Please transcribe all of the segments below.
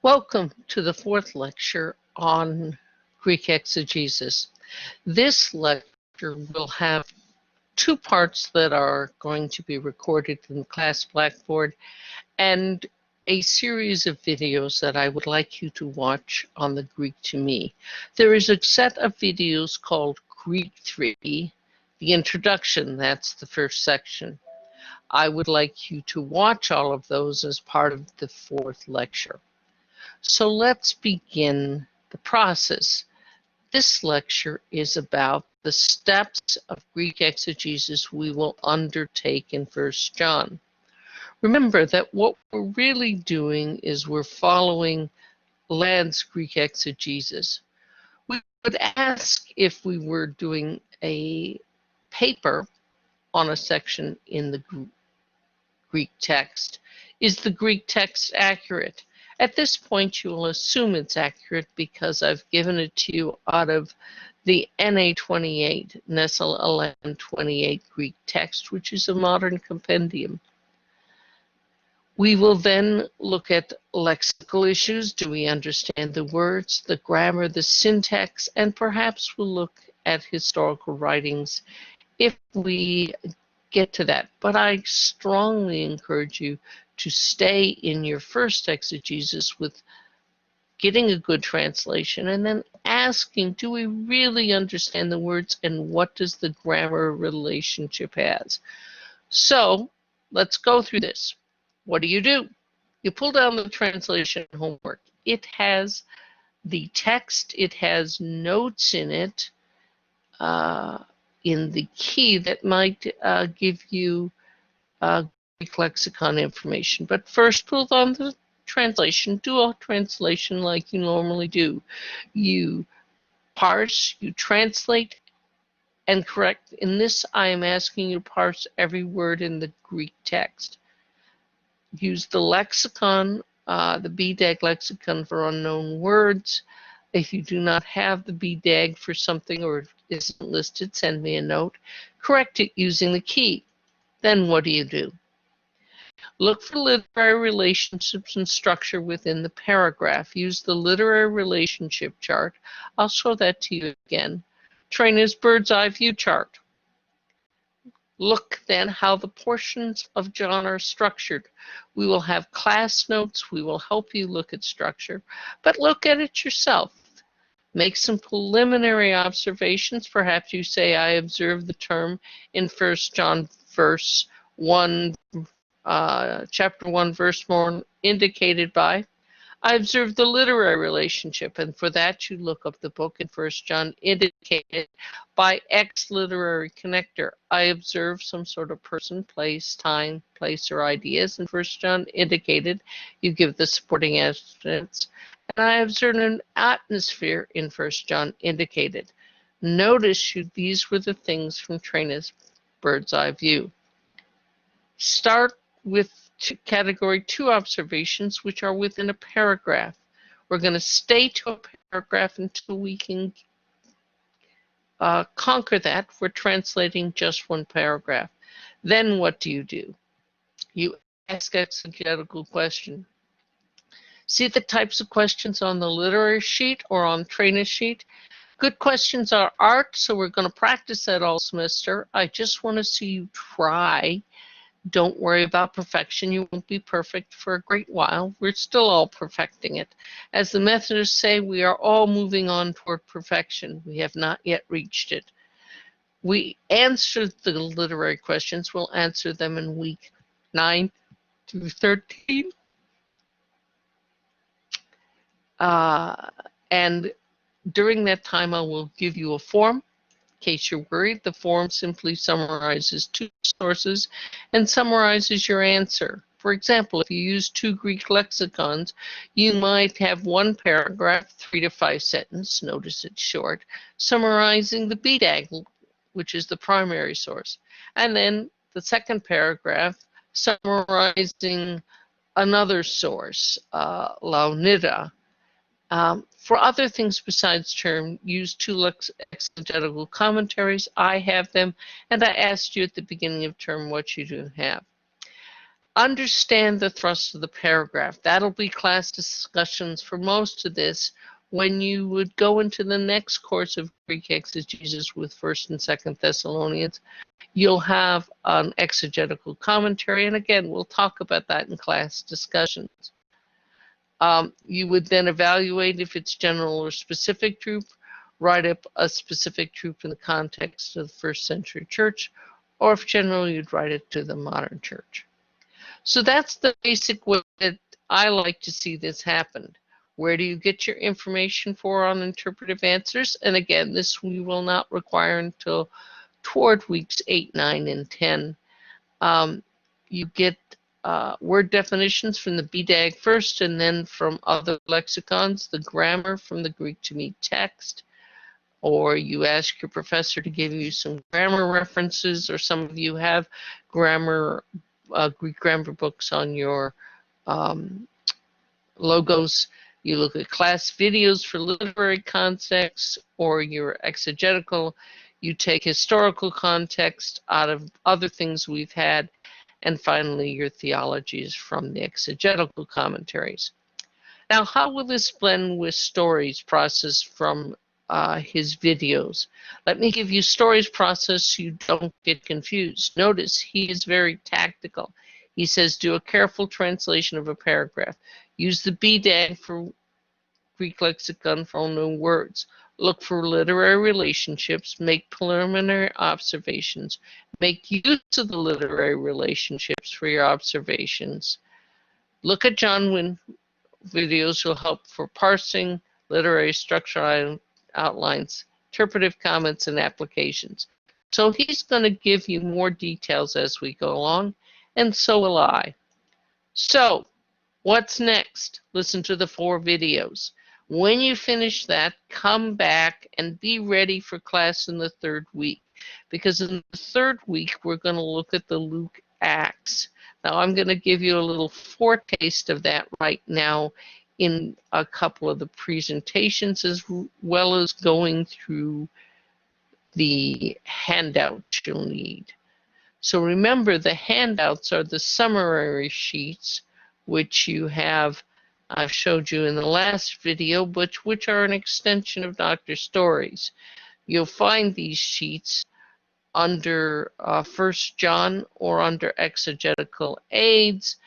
Welcome to the fourth lecture on Greek exegesis. This lecture will have two parts that are going to be recorded in class Blackboard and a series of videos that I would like you to watch on the Greek to Me. There is a set of videos called Greek 3, the introduction, that's the first section. I would like you to watch all of those as part of the fourth lecture. So let's begin the process. This lecture is about the steps of Greek exegesis we will undertake in 1 John. Remember that what we're really doing is we're following Ladd's Greek exegesis. We would ask if we were doing a paper on a section in the Greek text. Is the Greek text accurate? At this point, you will assume it's accurate because I've given it to you out of the NA 28, Nestle 1128 Greek text, which is a modern compendium. We will then look at lexical issues. Do we understand the words, the grammar, the syntax, and perhaps we'll look at historical writings if we get to that. But I strongly encourage you to stay in your first exegesis with getting a good translation and then asking, do we really understand the words and what does the grammar relationship has? So let's go through this. What do? You pull down the translation homework. It has the text, it has notes in it, in the key that might give you Greek lexicon information. But first, pull on the translation. Do a translation like you normally do. You parse, you translate, and correct. In this, I am asking you to parse every word in the Greek text. Use the lexicon, the BDAG lexicon for unknown words. If you do not have the BDAG for something or it isn't listed, send me a note. Correct it using the key. Then what do? Look for literary relationships and structure within the paragraph. Use the literary relationship chart. I'll show that to you again. Trainer's bird's eye view chart. Look then how the portions of John are structured. We will have class notes. We will help you look at structure, but look at it yourself. Make some preliminary observations. Perhaps you say, I observed the term in 1 John verse 1, chapter 1, verse 1, indicated by. I observed the literary relationship, and for that you look up the book in 1 John, indicated by X literary connector. I observed some sort of person, place, time, place, or ideas in 1 John, indicated. You give the supporting evidence. And I observed an atmosphere in 1 John, indicated. Notice these were the things from Trainer's bird's eye view. Start with category 2 observations, which are within a paragraph. We're going to stay to a paragraph until we can conquer that. We're translating just one paragraph. Then what do? You ask exegetical question. See the types of questions on the literary sheet or on trainer sheet? Good questions are art, so we're going to practice that all semester. I just want to see you try. Don't worry about perfection. You won't be perfect for a great while. We're still all perfecting it. As the Methodists say, we are all moving on toward perfection. We have not yet reached it. We answered the literary questions. We'll answer them in week 9 through 13. And during that time, I will give you a form. In case you're worried, the form simply summarizes 2 sources and summarizes your answer. For example, if you use 2 Greek lexicons, you might have 1 paragraph, 3 to 5 sentences, notice it's short, summarizing the BDAG, which is the primary source. And then the second paragraph summarizing another source, Laonida. For other things besides term, use 2 exegetical commentaries. I have them, and I asked you at the beginning of term what you do have. understand the thrust of the paragraph. That'll be class discussions for most of this. When you would go into the next course of Greek exegesis with 1st and 2nd Thessalonians, you'll have an exegetical commentary, and again, we'll talk about that in class discussions. You would then evaluate if it's general or specific truth, write up a specific truth in the context of the 1st century church, or if general, you'd write it to the modern church. So that's the basic way that I like to see this happen. Where do you get your information for on interpretive answers? And again, this we will not require until toward weeks 8, 9, and 10. You get word definitions from the BDAG first, and then from other lexicons, the grammar from the Greek to Meet text, or you ask your professor to give you some grammar references, or some of you have grammar, Greek grammar books on your logos. You look at class videos for literary context, or your exegetical. You take historical context out of other things we've had, and finally your theologies from the exegetical commentaries. Now, how will this blend with Story's process from his videos? Let me give you Story's process so you don't get confused. Notice he is very tactical. He says, do a careful translation of a paragraph. Use the BDAG for Greek lexicon for unknown words. Look for literary relationships. Make preliminary observations. Make use of the literary relationships for your observations. Look at John Wynne videos will help for parsing, literary structure outlines, interpretive comments, and applications. So he's going to give you more details as we go along, and so will I. So, what's next? Listen to the 4 videos. When you finish that, come back and be ready for class in the 3rd week, because in the 3rd week, we're going to look at the Luke Acts. Now, I'm going to give you a little foretaste of that right now in a couple of the presentations, as well as going through the handouts you'll need. So remember, the handouts are the summary sheets, which you have, I've showed you in the last video, but which are an extension of Dr. Story's. You'll find these sheets under 1 John or under exegetical aids.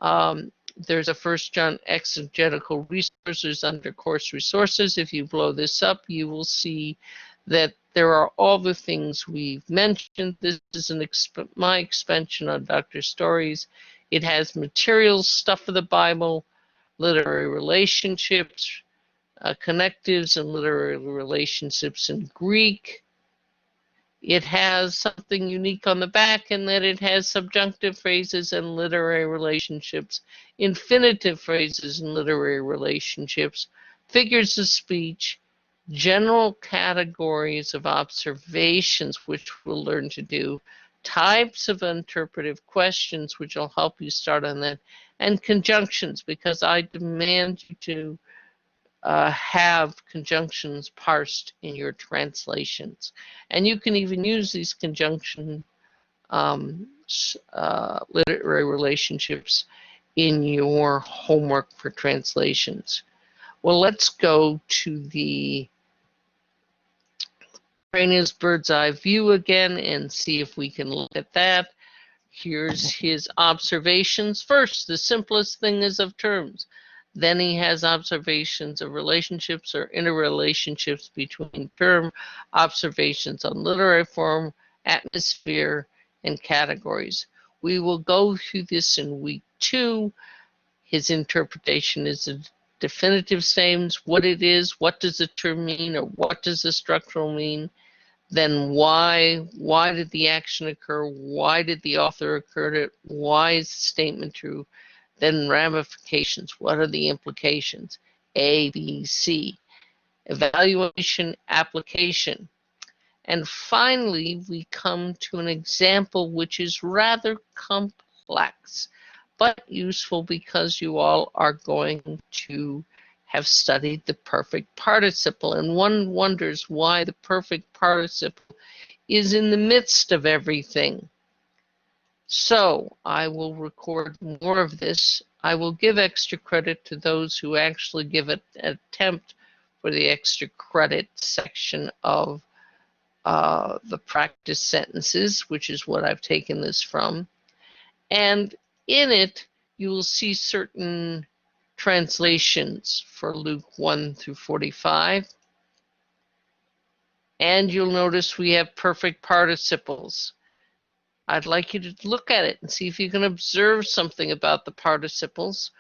There's a 1 John exegetical resources under course resources. If you blow this up, you will see that there are all the things we've mentioned. This is my expansion on Dr. Story's. It has materials, stuff of the Bible, literary relationships, connectives and literary relationships in Greek. It has something unique on the back in that it has subjunctive phrases and literary relationships, infinitive phrases and literary relationships, figures of speech, general categories of observations, which we'll learn to do, types of interpretive questions, which will help you start on that, and conjunctions, because I demand you to have conjunctions parsed in your translations. And you can even use these conjunction literary relationships in your homework for translations. Well, let's go to the Rainey's bird's eye view again and see if we can look at that. Here's his observations. First, the simplest thing is of terms. Then he has observations of relationships or interrelationships between term, observations on literary form, atmosphere, and categories. We will go through this in week 2. His interpretation is a definitive statements, what it is, what does the term mean, or what does the structural mean. Then why did the action occur? Why did the author occur it? Why is the statement true? Then ramifications. What are the implications? A, B, C. Evaluation, application. And finally, we come to an example which is rather complex, but useful because you all are going to have studied the perfect participle, and one wonders why the perfect participle is in the midst of everything. So I will record more of this. I will give extra credit to those who actually give an attempt for the extra credit section of the practice sentences, which is what I've taken this from. And in it, you will see certain translations for Luke 1 through 45. And you'll notice we have perfect participles. I'd like you to look at it and see if you can observe something about the participles.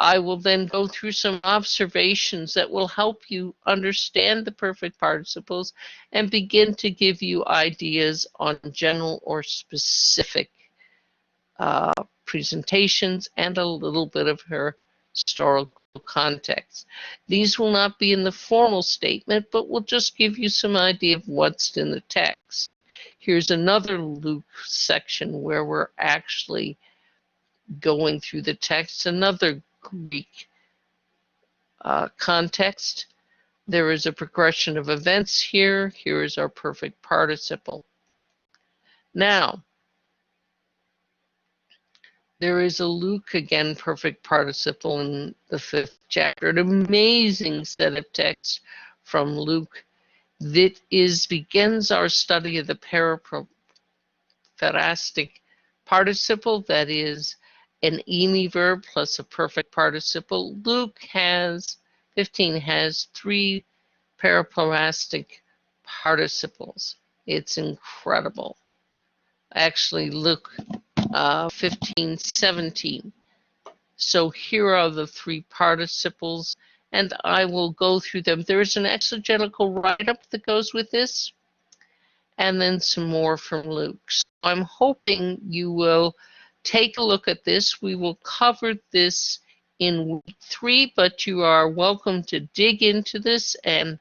I will then go through some observations that will help you understand the perfect participles and begin to give you ideas on general or specific presentations and a little bit of her historical context. These will not be in the formal statement, but will just give you some idea of what's in the text. Here's another Luke section where we're actually going through the text, another Greek context. There is a progression of events here. Here is our perfect participle. Now, there is a Luke, again, perfect participle in the 5th chapter, an amazing set of text from Luke that begins our study of the periphrastic participle, that is an eme verb plus a perfect participle. Luke 15 has 3 periphrastic participles. It's incredible. Actually, Luke 15, 17. So here are the 3 participles, and I will go through them. There is an exegetical write-up that goes with this, and then some more from Luke. So I'm hoping you will take a look at this. We will cover this in week 3, but you are welcome to dig into this and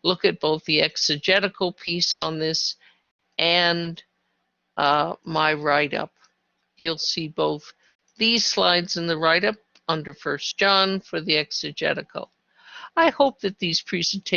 look at both the exegetical piece on this and my write-up. You'll see both these slides in the write-up under 1 John for the exegetical. I hope that these presentations